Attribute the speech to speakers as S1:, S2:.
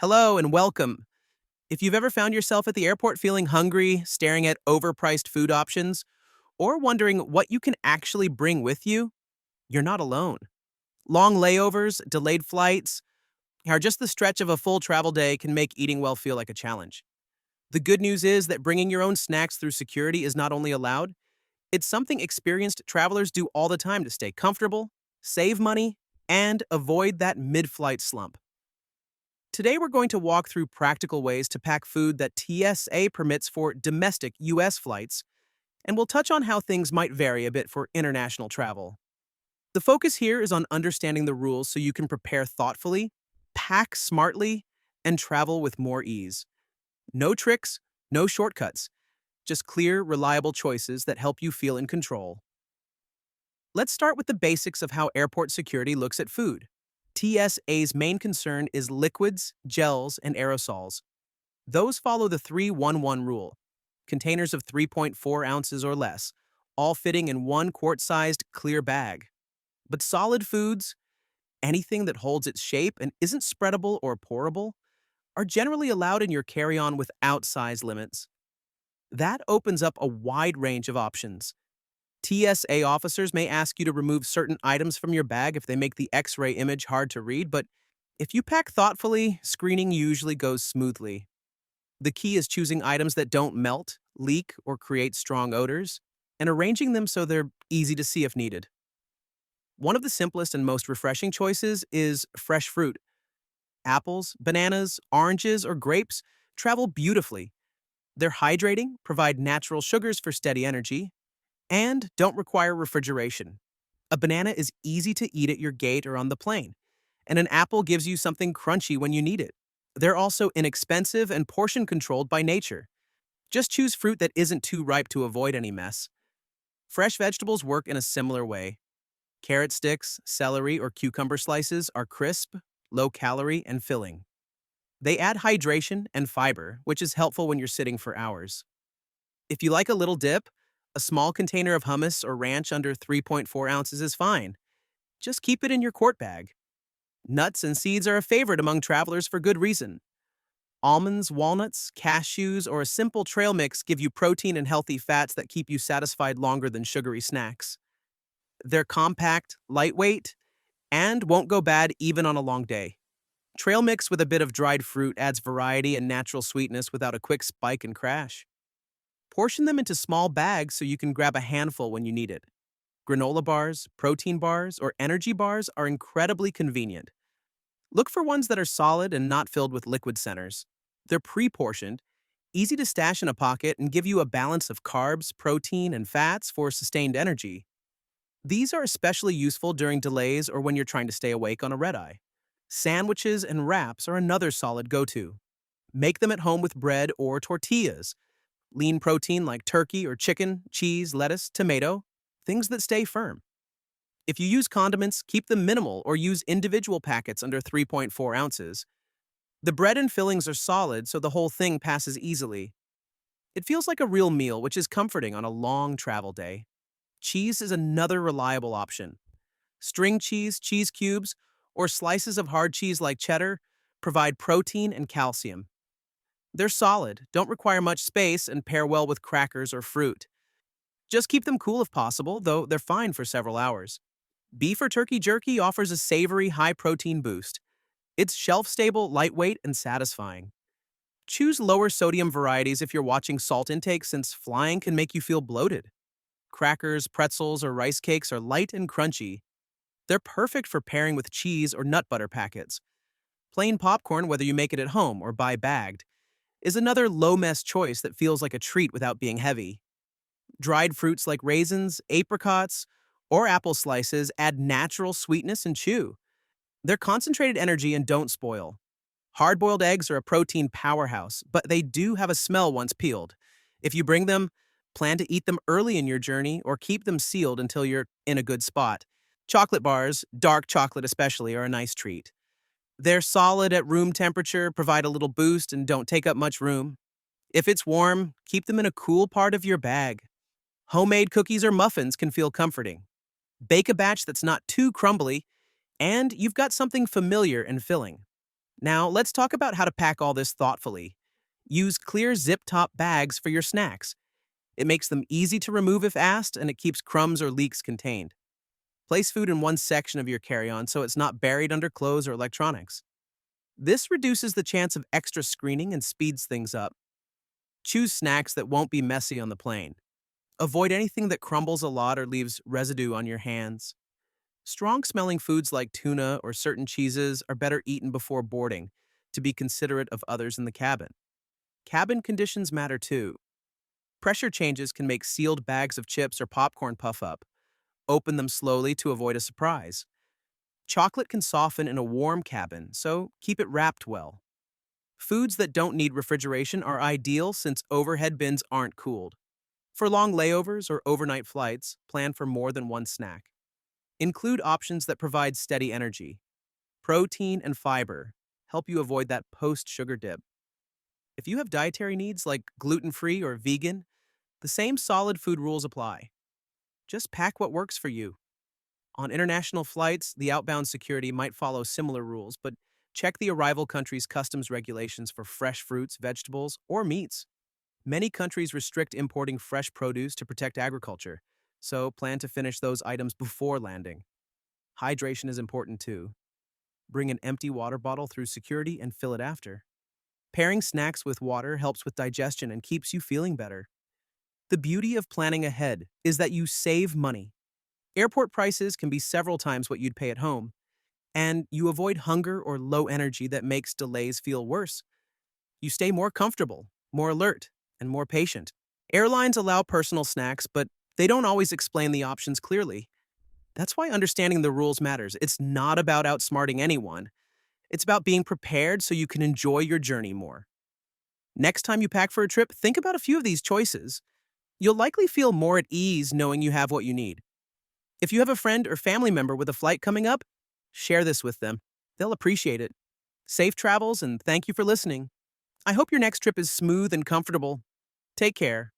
S1: Hello and welcome. If you've ever found yourself at the airport feeling hungry, staring at overpriced food options, or wondering what you can actually bring with you, you're not alone. Long layovers, delayed flights, or just the stretch of a full travel day can make eating well feel like a challenge. The good news is that bringing your own snacks through security is not only allowed, it's something experienced travelers do all the time to stay comfortable, save money, and avoid that mid flight slump. Today, we're going to walk through practical ways to pack food that TSA permits for domestic U.S. flights, and we'll touch on how things might vary a bit for international travel. The focus here is on understanding the rules so you can prepare thoughtfully, pack smartly, and travel with more ease. No tricks, no shortcuts, just clear, reliable choices that help you feel in control. Let's start with the basics of how airport security looks at food. TSA's main concern is liquids, gels, and aerosols. Those follow the 3-1-1 rule, containers of 3.4 ounces or less, all fitting in one quart-sized clear bag. But solid foods, anything that holds its shape and isn't spreadable or pourable, are generally allowed in your carry-on without size limits. That opens up a wide range of options. TSA officers may ask you to remove certain items from your bag if they make the X-ray image hard to read, but if you pack thoughtfully, screening usually goes smoothly. The key is choosing items that don't melt, leak, or create strong odors, and arranging them so they're easy to see if needed. One of the simplest and most refreshing choices is fresh fruit. Apples, bananas, oranges, or grapes travel beautifully. They're hydrating, provide natural sugars for steady energy, and don't require refrigeration. A banana is easy to eat at your gate or on the plane, and an apple gives you something crunchy when you need it. They're also inexpensive and portion controlled by nature. Just choose fruit that isn't too ripe to avoid any mess. Fresh vegetables work in a similar way. Carrot sticks, celery, or cucumber slices are crisp, low-calorie, and filling. They add hydration and fiber, which is helpful when you're sitting for hours. If you like a little dip, a small container of hummus or ranch under 3.4 ounces is fine. Just keep it in your quart bag. Nuts and seeds are a favorite among travelers for good reason. Almonds, walnuts, cashews, or a simple trail mix give you protein and healthy fats that keep you satisfied longer than sugary snacks. They're compact, lightweight, and won't go bad even on a long day. Trail mix with a bit of dried fruit adds variety and natural sweetness without a quick spike and crash. Portion them into small bags so you can grab a handful when you need it. Granola bars, protein bars, or energy bars are incredibly convenient. Look for ones that are solid and not filled with liquid centers. They're pre-portioned, easy to stash in a pocket, and give you a balance of carbs, protein, and fats for sustained energy. These are especially useful during delays or when you're trying to stay awake on a red-eye. Sandwiches and wraps are another solid go-to. Make them at home with bread or tortillas. Lean protein like turkey or chicken, cheese, lettuce, tomato, things that stay firm. If you use condiments, keep them minimal or use individual packets under 3.4 ounces. The bread and fillings are solid, so the whole thing passes easily. It feels like a real meal, which is comforting on a long travel day. Cheese is another reliable option. String cheese, cheese cubes, or slices of hard cheese like cheddar provide protein and calcium. They're solid, don't require much space, and pair well with crackers or fruit. Just keep them cool if possible, though they're fine for several hours. Beef or turkey jerky offers a savory, high-protein boost. It's shelf-stable, lightweight, and satisfying. Choose lower sodium varieties if you're watching salt intake, since flying can make you feel bloated. Crackers, pretzels, or rice cakes are light and crunchy. They're perfect for pairing with cheese or nut butter packets. Plain popcorn, whether you make it at home or buy bagged, is another low-mess choice that feels like a treat without being heavy. Dried fruits like raisins, apricots, or apple slices add natural sweetness and chew. They're concentrated energy and don't spoil. Hard-boiled eggs are a protein powerhouse, but they do have a smell once peeled. If you bring them, plan to eat them early in your journey or keep them sealed until you're in a good spot. Chocolate bars, dark chocolate especially, are a nice treat. They're solid at room temperature, provide a little boost, and don't take up much room. If it's warm, keep them in a cool part of your bag. Homemade cookies or muffins can feel comforting. Bake a batch that's not too crumbly, and you've got something familiar and filling. Now, let's talk about how to pack all this thoughtfully. Use clear zip top bags for your snacks. It makes them easy to remove if asked, and it keeps crumbs or leaks contained. Place food in one section of your carry on so it's not buried under clothes or electronics. This reduces the chance of extra screening and speeds things up. Choose snacks that won't be messy on the plane. Avoid anything that crumbles a lot or leaves residue on your hands. Strong smelling foods like tuna or certain cheeses are better eaten before boarding to be considerate of others in the cabin. Cabin conditions matter too. Pressure changes can make sealed bags of chips or popcorn puff up. Open them slowly to avoid a surprise. Chocolate can soften in a warm cabin, so keep it wrapped well. Foods that don't need refrigeration are ideal since overhead bins aren't cooled. For long layovers or overnight flights, plan for more than one snack. Include options that provide steady energy. Protein and fiber help you avoid that post-sugar dip. If you have dietary needs like gluten-free or vegan, the same solid food rules apply. Just pack what works for you. On international flights, the outbound security might follow similar rules, but check the arrival country's customs regulations for fresh fruits, vegetables, or meats. Many countries restrict importing fresh produce to protect agriculture, so plan to finish those items before landing. Hydration is important too. Bring an empty water bottle through security and fill it after. Pairing snacks with water helps with digestion and keeps you feeling better. The beauty of planning ahead is that you save money. Airport prices can be several times what you'd pay at home, and you avoid hunger or low energy that makes delays feel worse. You stay more comfortable, more alert, and more patient. Airlines allow personal snacks, but they don't always explain the options clearly. That's why understanding the rules matters. It's not about outsmarting anyone. It's about being prepared so you can enjoy your journey more. Next time you pack for a trip, think about a few of these choices. You'll likely feel more at ease knowing you have what you need. If you have a friend or family member with a flight coming up, share this with them. They'll appreciate it. Safe travels, and thank you for listening. I hope your next trip is smooth and comfortable. Take care.